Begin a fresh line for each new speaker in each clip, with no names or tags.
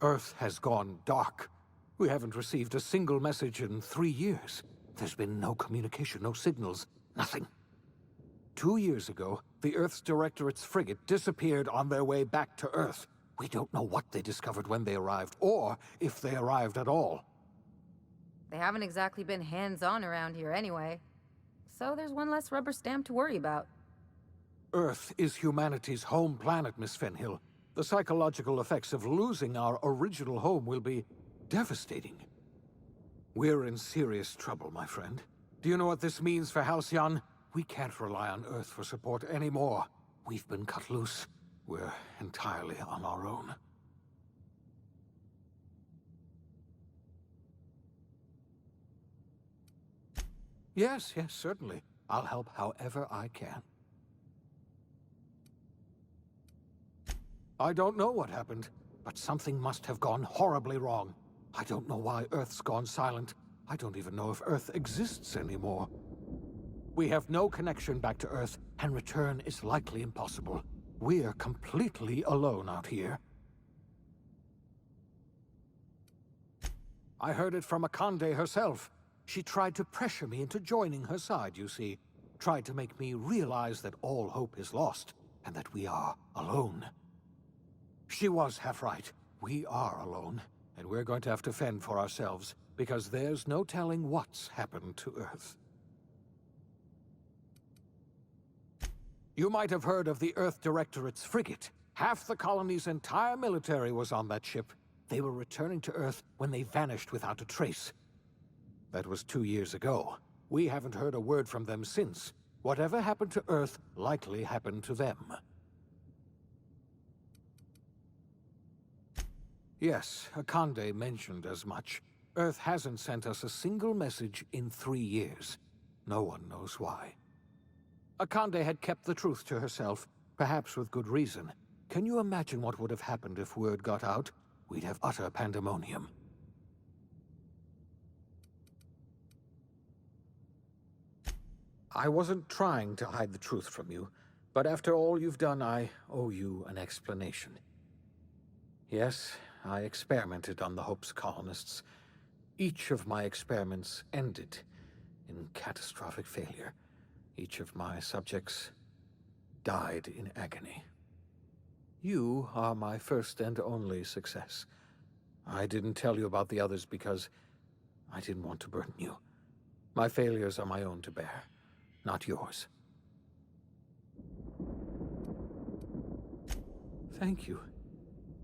Earth has gone dark. We haven't received a single message in 3 years. There's been no communication, no signals, nothing. 2 years ago, the Earth's Directorate's frigate disappeared on their way back to Earth. We don't know what they discovered when they arrived, or if they arrived at all.
They haven't exactly been hands-on around here anyway. So there's one less rubber stamp to worry about.
Earth is humanity's home planet, Miss Fenhill. The psychological effects of losing our original home will be devastating. We're in serious trouble, my friend. Do you know what this means for Halcyon? We can't rely on Earth for support anymore. We've been cut loose. We're entirely on our own. Yes, certainly. I'll help however I can. I don't know what happened, but something must have gone horribly wrong. I don't know why Earth's gone silent. I don't even know if Earth exists anymore. We have no connection back to Earth, and return is likely impossible. We're completely alone out here. I heard it from Akande herself. She tried to pressure me into joining her side, you see. Tried to make me realize that all hope is lost, and that we are alone. She was half right. We are alone, and we're going to have to fend for ourselves, because there's no telling what's happened to Earth. You might have heard of the Earth Directorate's frigate. Half the colony's entire military was on that ship. They were returning to Earth when they vanished without a trace. That was 2 years ago. We haven't heard a word from them since. Whatever happened to Earth likely happened to them. Yes, Akande mentioned as much. Earth hasn't sent us a single message in 3 years. No one knows why. Akande had kept the truth to herself, perhaps with good reason. Can you imagine what would have happened if word got out? We'd have utter pandemonium. I wasn't trying to hide the truth from you, but after all you've done, I owe you an explanation. Yes, I experimented on the Hope's colonists. Each of my experiments ended in catastrophic failure. Each of my subjects died in agony. You are my first and only success. I didn't tell you about the others because I didn't want to burden you. My failures are my own to bear, not yours. Thank you.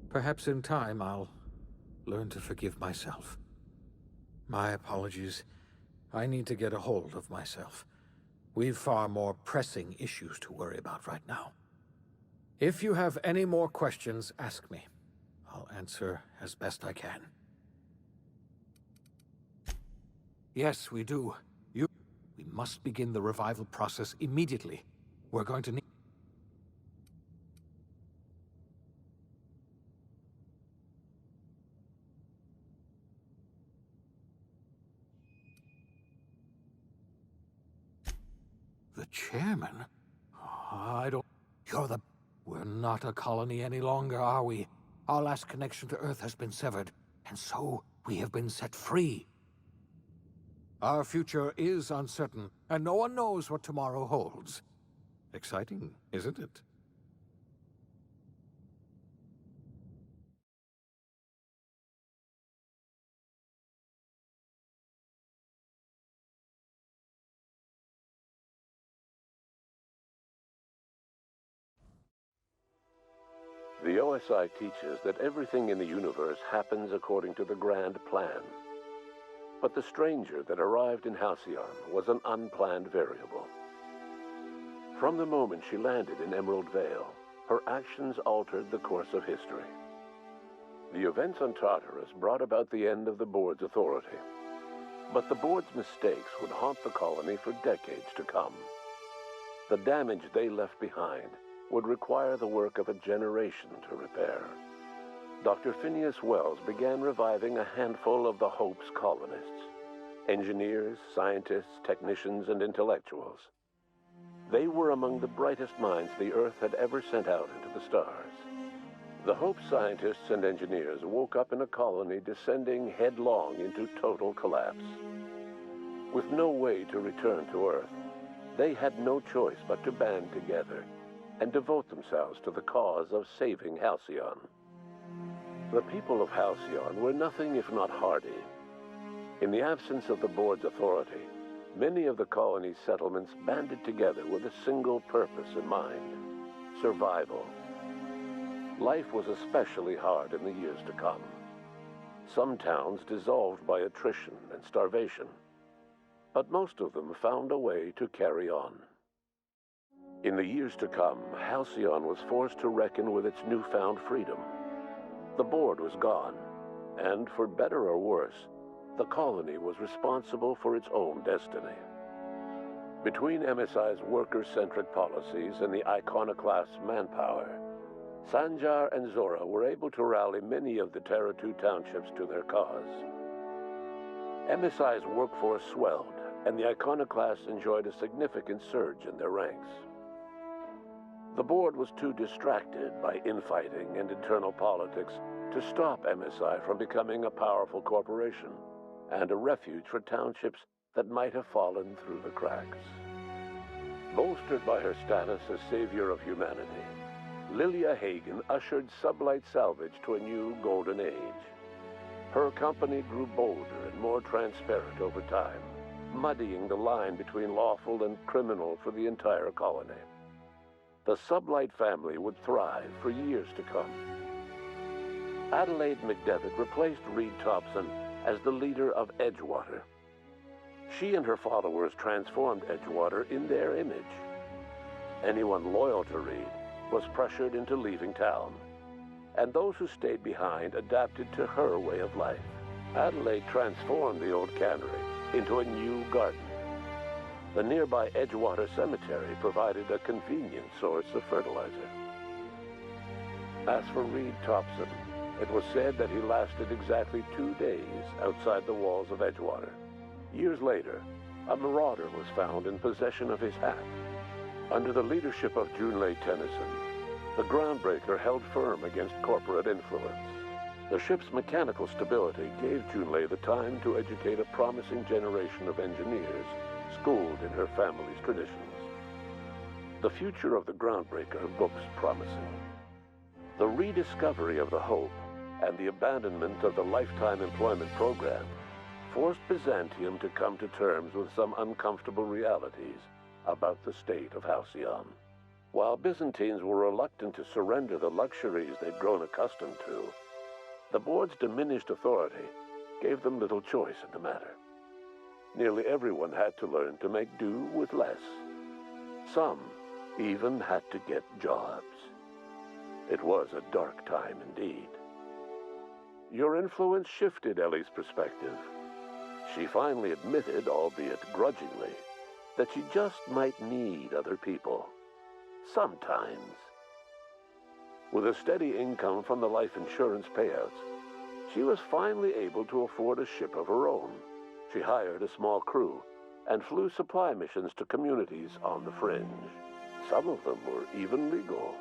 Perhaps in time I'll learn to forgive myself. My apologies. I need to get a hold of myself. We've far more pressing issues to worry about right now. If you have any more questions, ask me. I'll answer as best I can. Yes, we do. We must begin the revival process immediately. We're going to need... The chairman? I don't... You're the... We're not a colony any longer, are we? Our last connection to Earth has been severed, and so we have been set free. Our future is uncertain, and no one knows what tomorrow holds. Exciting, isn't it?
The OSI teaches that everything in the universe happens according to the grand plan. But the stranger that arrived in Halcyon was an unplanned variable. From the moment she landed in Emerald Vale, her actions altered the course of history. The events on Tartarus brought about the end of the board's authority. But the board's mistakes would haunt the colony for decades to come. The damage they left behind would require the work of a generation to repair. Dr. Phineas Wells began reviving a handful of the Hope's colonists. Engineers, scientists, technicians, and intellectuals. They were among the brightest minds the Earth had ever sent out into the stars. The Hope scientists and engineers woke up in a colony descending headlong into total collapse. With no way to return to Earth, they had no choice but to band together and devote themselves to the cause of saving Halcyon. The people of Halcyon were nothing if not hardy. In the absence of the board's authority, many of the colony's settlements banded together with a single purpose in mind: survival. Life was especially hard in the years to come. Some towns dissolved by attrition and starvation, but most of them found a way to carry on. In the years to come, Halcyon was forced to reckon with its newfound freedom. The board was gone, and for better or worse, the colony was responsible for its own destiny. Between MSI's worker-centric policies and the iconoclast's manpower, Sanjar and Zora were able to rally many of the Terra 2 townships to their cause. MSI's workforce swelled, and the iconoclasts enjoyed a significant surge in their ranks. The board was too distracted by infighting and internal politics to stop MSI from becoming a powerful corporation and a refuge for townships that might have fallen through the cracks. Bolstered by her status as savior of humanity, Lilia Hagen ushered Sublight Salvage to a new golden age. Her company grew bolder and more transparent over time, muddying the line between lawful and criminal for the entire colony. The Sublight family would thrive for years to come. Adelaide McDevitt replaced Reed Thompson as the leader of Edgewater. She and her followers transformed Edgewater in their image. Anyone loyal to Reed was pressured into leaving town, and those who stayed behind adapted to her way of life. Adelaide transformed the old cannery into a new garden. The nearby Edgewater Cemetery provided a convenient source of fertilizer. As for Reed Thompson, it was said that he lasted exactly 2 days outside the walls of Edgewater. Years later, a marauder was found in possession of his hat. Under the leadership of Junlei Tennyson, the groundbreaker held firm against corporate influence. The ship's mechanical stability gave Junlei the time to educate a promising generation of engineers schooled in her family's traditions. The future of the groundbreaker looks promising. The rediscovery of the Hope and the abandonment of the lifetime employment program forced Byzantium to come to terms with some uncomfortable realities about the state of Halcyon. While Byzantines were reluctant to surrender the luxuries they'd grown accustomed to, the board's diminished authority gave them little choice in the matter. Nearly everyone had to learn to make do with less. Some even had to get jobs. It was a dark time indeed. Your influence shifted Ellie's perspective. She finally admitted, albeit grudgingly, that she just might need other people. Sometimes. With a steady income from the life insurance payouts, she was finally able to afford a ship of her own. She hired a small crew and flew supply missions to communities on the fringe. Some of them were even legal.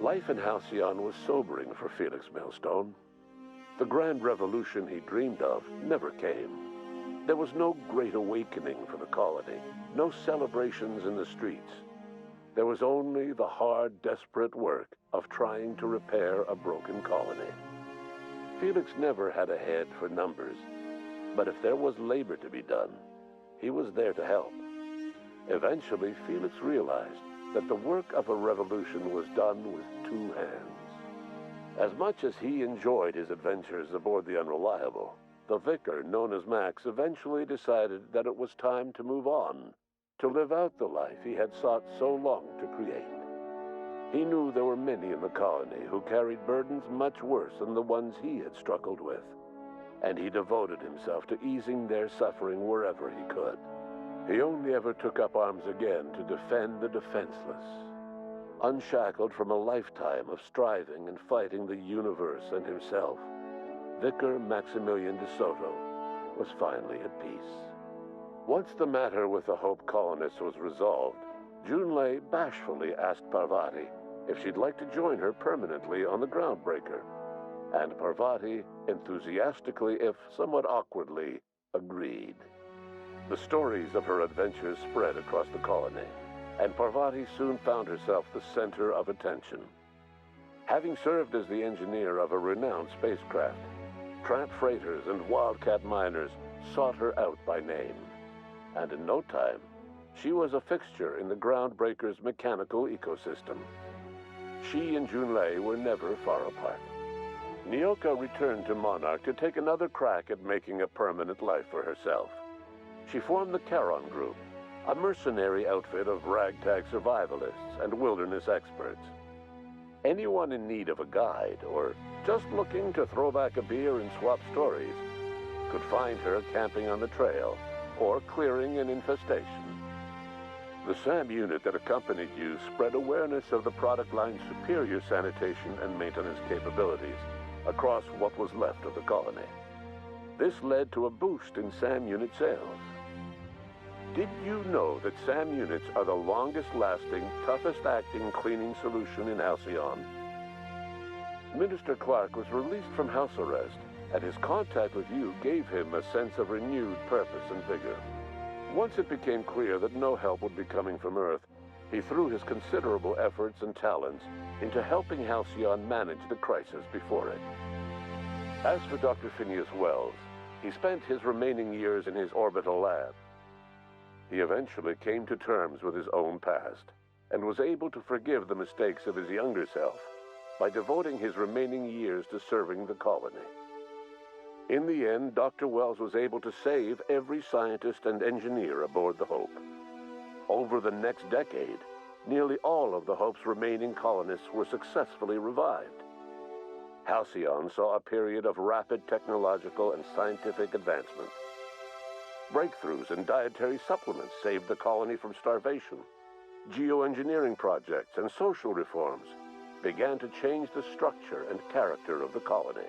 Life in Halcyon was sobering for Felix Millstone. The grand revolution he dreamed of never came. There was no great awakening for the colony, no celebrations in the streets. There was only the hard, desperate work of trying to repair a broken colony. Felix never had a head for numbers, but if there was labor to be done, he was there to help. Eventually, Felix realized that the work of a revolution was done with two hands. As much as he enjoyed his adventures aboard the Unreliable, the vicar, known as Max, eventually decided that it was time to move on, to live out the life he had sought so long to create. He knew there were many in the colony who carried burdens much worse than the ones he had struggled with, and he devoted himself to easing their suffering wherever he could. He only ever took up arms again to defend the defenseless. Unshackled from a lifetime of striving and fighting the universe and himself, Vicar Maximilian de Soto was finally at peace. Once the matter with the Hope colonists was resolved, Junlei bashfully asked Parvati if she'd like to join her permanently on the Groundbreaker, and Parvati enthusiastically, if somewhat awkwardly, agreed. The stories of her adventures spread across the colony, and Parvati soon found herself the center of attention. Having served as the engineer of a renowned spacecraft, tramp freighters and wildcat miners sought her out by name, and in no time, she was a fixture in the Groundbreaker's mechanical ecosystem. She and Junlei were never far apart. Nyoka returned to Monarch to take another crack at making a permanent life for herself. She formed the Charon Group, a mercenary outfit of ragtag survivalists and wilderness experts. Anyone in need of a guide, or just looking to throw back a beer and swap stories, could find her camping on the trail or clearing an infestation. The SAM unit that accompanied you spread awareness of the product line's superior sanitation and maintenance capabilities across what was left of the colony. This led to a boost in SAM unit sales. Did you know that SAM units are the longest-lasting, toughest-acting cleaning solution in Halcyon? Minister Clark was released from house arrest, and his contact with you gave him a sense of renewed purpose and vigor. Once it became clear that no help would be coming from Earth, he threw his considerable efforts and talents into helping Halcyon manage the crisis before it. As for Dr. Phineas Wells, he spent his remaining years in his orbital lab. He eventually came to terms with his own past and was able to forgive the mistakes of his younger self by devoting his remaining years to serving the colony. In the end, Dr. Wells was able to save every scientist and engineer aboard the Hope. Over the next decade, nearly all of the Hope's remaining colonists were successfully revived. Halcyon saw a period of rapid technological and scientific advancement. Breakthroughs in dietary supplements saved the colony from starvation. Geoengineering projects and social reforms began to change the structure and character of the colony.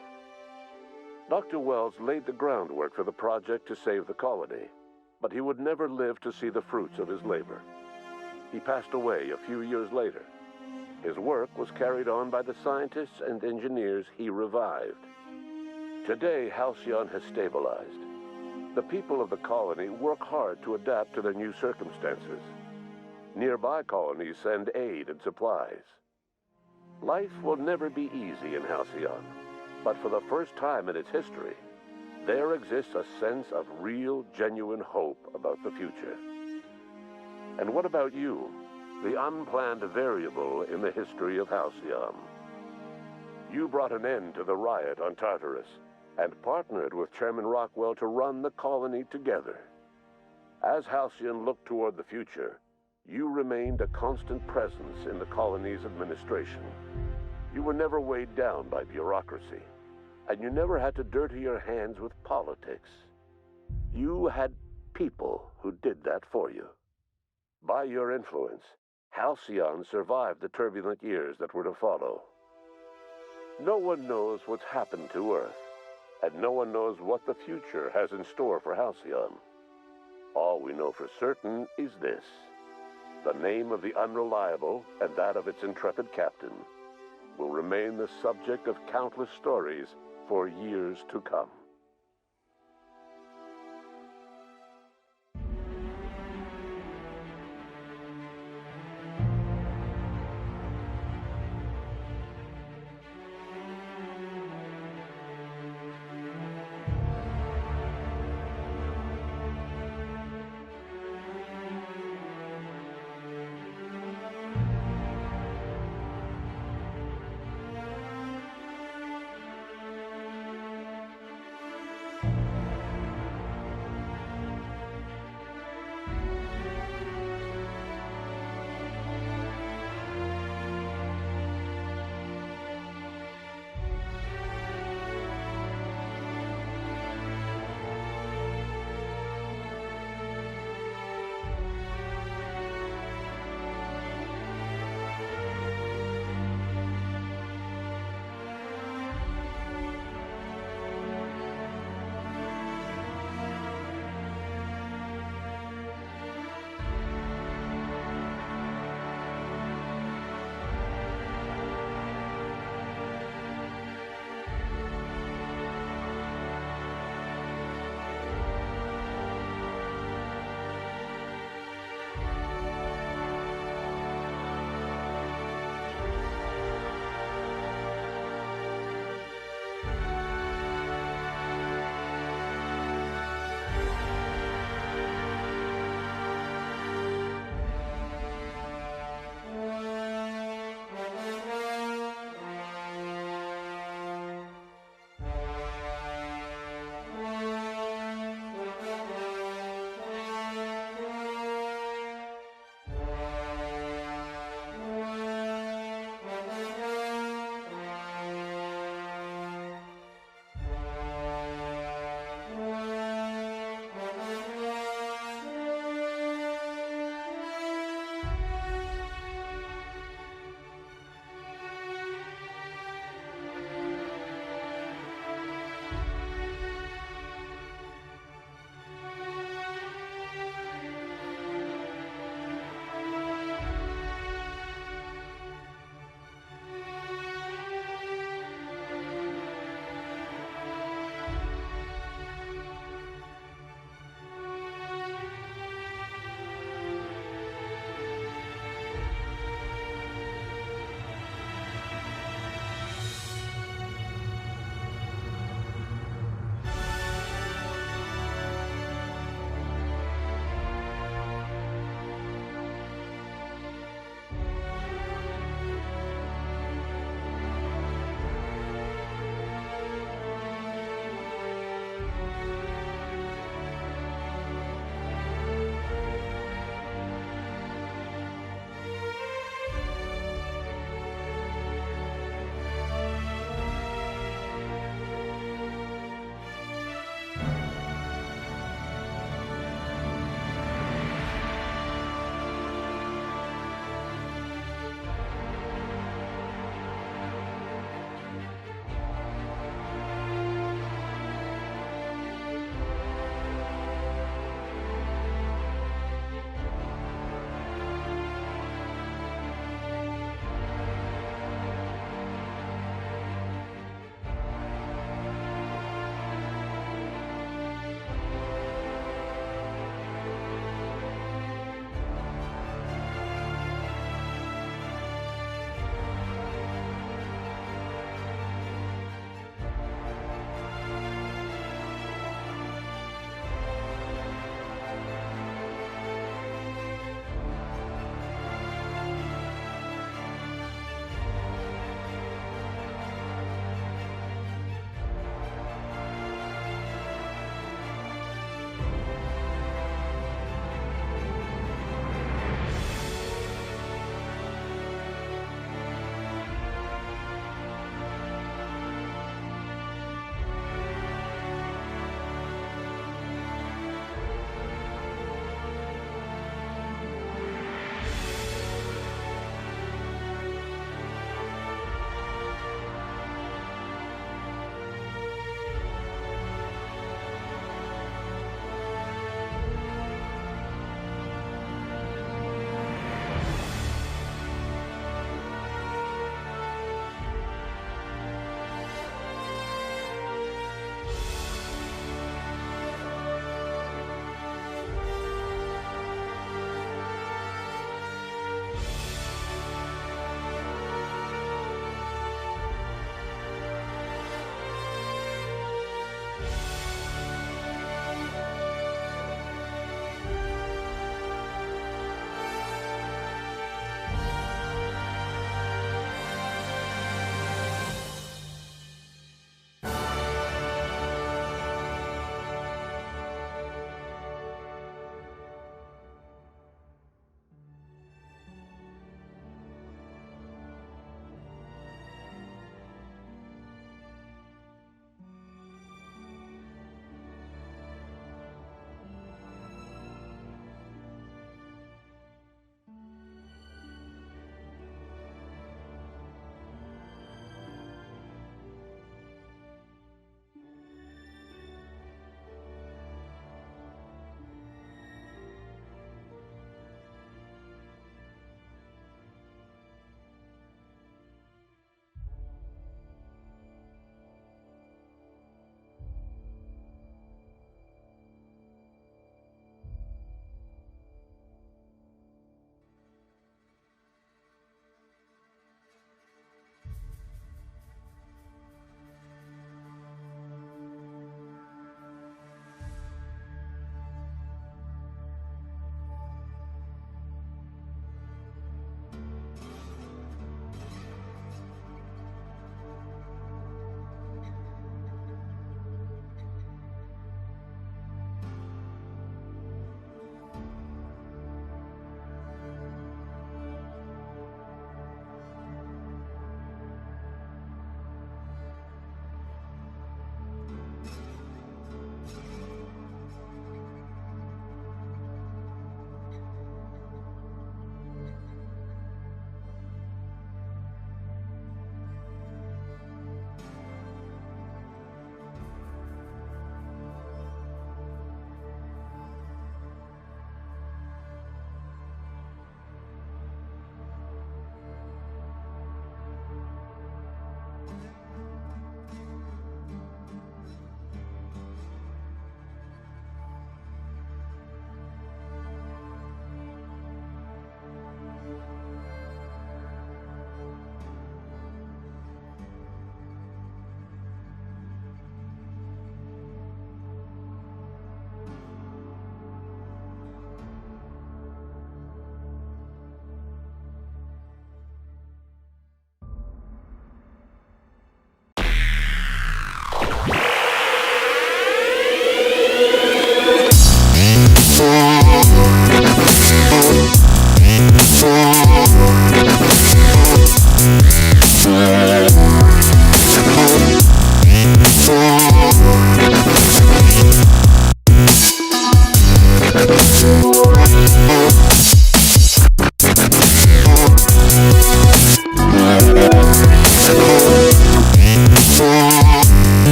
Dr. Wells laid the groundwork for the project to save the colony, but he would never live to see the fruits of his labor. He passed away a few years later. His work was carried on by the scientists and engineers he revived. Today, Halcyon has stabilized. The people of the colony work hard to adapt to their new circumstances. Nearby colonies send aid and supplies. Life will never be easy in Halcyon, but for the first time in its history, there exists a sense of real, genuine hope about the future. And what about you, the unplanned variable in the history of Halcyon? You brought an end to the riot on Tartarus and partnered with Chairman Rockwell to run the colony together. As Halcyon looked toward the future, you remained a constant presence in the colony's administration. You were never weighed down by bureaucracy, and you never had to dirty your hands with politics. You had people who did that for you. By your influence, Halcyon survived the turbulent years that were to follow. No one knows what's happened to Earth, and no one knows what the future has in store for Halcyon. All we know for certain is this: the name of the Unreliable and that of its intrepid captain will remain the subject of countless stories for years to come.